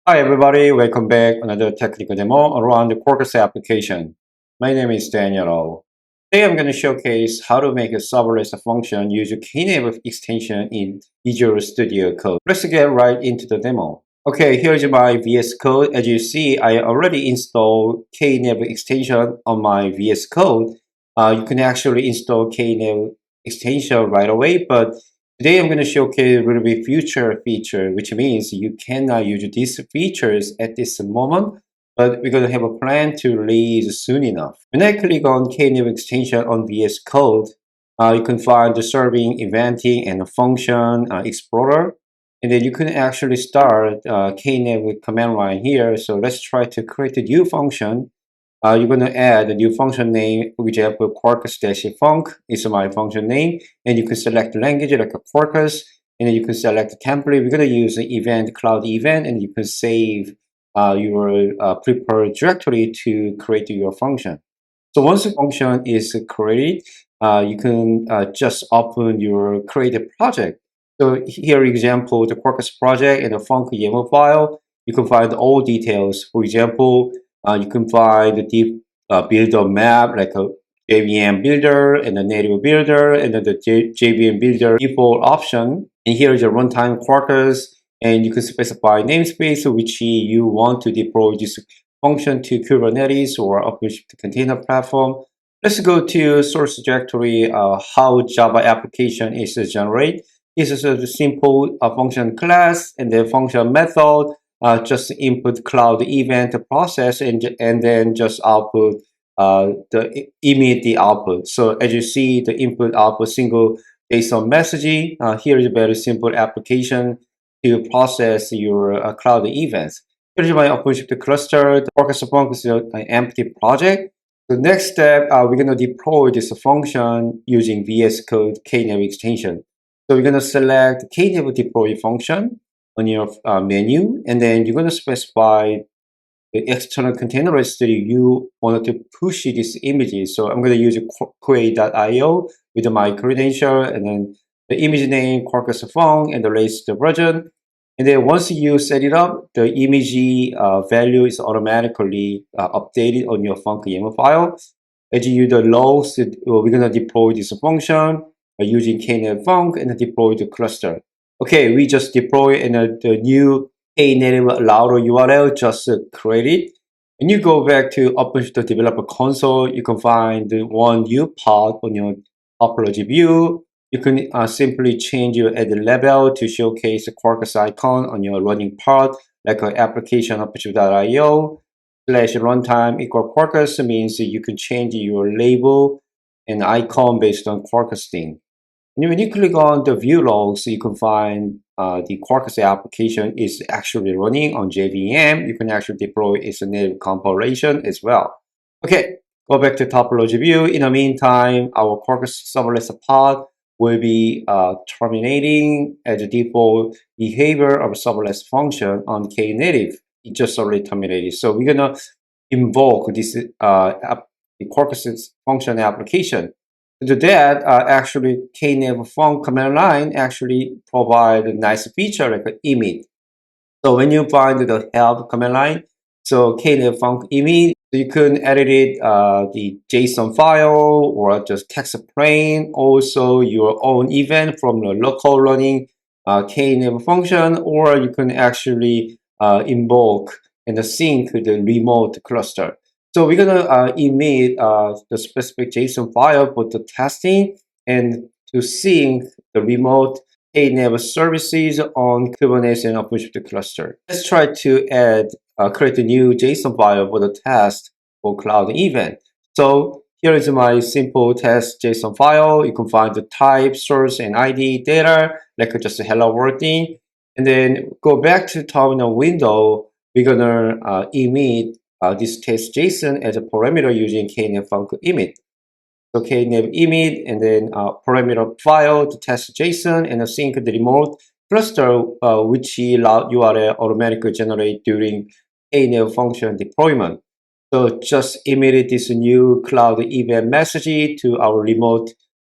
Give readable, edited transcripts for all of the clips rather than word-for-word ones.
Hi everybody, welcome back. Another technical demo around the Quarkus application. My name is Daniel. Today I'm going to showcase how to make a serverless function using Knative extension in Visual Studio Code. Let's get right into the demo. Okay, here's my VS Code. As you see, I already installed Knative extension on my VS Code. You can actually install Knative extension right away, but today I'm going to showcase a little bit future feature, which means you cannot use these features at this moment, but we're going to have a plan to release soon enough. When I click on Knative extension on VS Code, you can find the serving, eventing, and the function explorer. And then you can actually start Knative command line here. So let's try to create a new function. You're going to add a new function name, for example, Quarkus-func is my function name, and you can select language like a Quarkus, and then you can select the template. We're going to use the event, cloud event, and you can save your prepared directory to create your function. So once the function is created, you can just open your created project. So here, example, the Quarkus project and the func YAML file. You can find all details. For example, you can find the deep builder map like a JVM builder and a native builder and then the JVM builder default option. And here is a runtime Quarkus, and you can specify namespace which you want to deploy this function to Kubernetes or OpenShift container platform. Let's go to source directory, how Java application is generated. This is a simple function class and then function method. Just input cloud event process and then just output the immediate output. So as you see, the input output single JSON messaging. Here is a very simple application to process your cloud events. Here's my OpenShift cluster. The Quarkus is an empty project. The next step, we're going to deploy this function using VS Code Knative extension. So we're going to select Knative deploy function on your menu, and then you're going to specify the external container registry you want to push these images. So I'm going to use query.io with my credential, and then the image name, Quarkus phone, and the latest version. And then once you set it up, the image value is automatically updated on your func YAML file. As you use the logs, we're going to deploy this function using knative func and deploy the cluster. Okay, we just deploy and the new Knative router URL just created. When you go back to OpenShift Developer Console, you can find the one new pod on your topology view. You can simply change your edit label to showcase the Quarkus icon on your running pod, like an application OpenShift.io / runtime equal Quarkus means you can change your label and icon based on Quarkus theme. And when you click on the view logs, you can find the Quarkus application is actually running on JVM. You can actually deploy its native compilation as well. Okay, go back to topology view. In the meantime, our Quarkus serverless pod will be terminating as a default behavior of serverless function on Knative. It just already terminated. So we're gonna invoke this the Quarkus function application. To that, actually, Knative func command line actually provide a nice feature like an emit. So when you find the help command line, so Knative func emit, you can edit it, the JSON file or just text plain, also your own event from the local running Knative function, or you can actually invoke and sync the remote cluster. So we're gonna emit the specific JSON file for the testing and to sync the remote Knative services on Kubernetes and OpenShift cluster. Let's try to create a new JSON file for the test for cloud event. So here is my simple test JSON file. You can find the type, source, and ID data, like just a hello world thing. And then go back to terminal window. We're gonna emit this test JSON as a parameter using knative func emit. So knative emit and then parameter file to test JSON and sync the remote cluster which URL automatically generate during knative function deployment. So just emitted this new cloud event message to our remote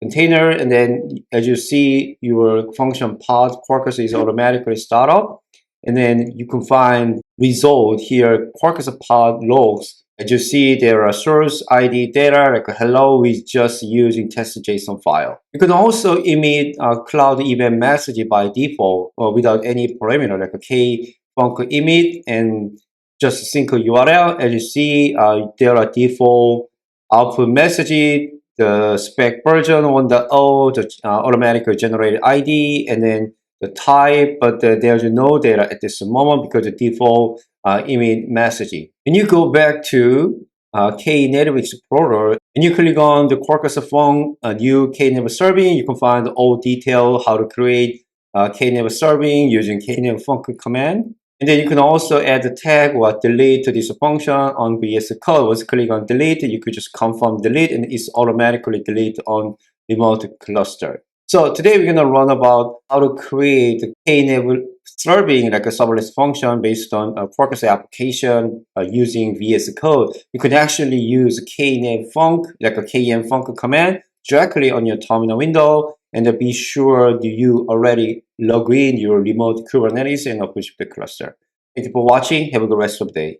container, and then as you see, your function pod Quarkus is automatically start up. and then you can find result here, Quarkus pod logs. As you see, there are source ID data like hello with just using test JSON file. You can also emit a cloud event message by default without any parameter like a k func emit and just sync URL. As you see, there are default output message, the spec version 1.0, the automatically generated ID, and then the type, but there's no data at this moment because the default emit messaging. And you go back to Knative Explorer and you click on the Quarkus phone, new Knative serving. You can find all detail how to create Knative serving using Knative func command. And then you can also add the tag or delete to this function on VS Code. Once you click on delete, you could just confirm delete and it's automatically delete on remote cluster. So today we're going to learn about how to create Knative serving like a serverless function based on a Quarkus application using VS Code. You can actually use Knative func, like a kn func command directly on your terminal window, and be sure you already log in your remote Kubernetes and OpenShift cluster. Thank you for watching. Have a good rest of the day.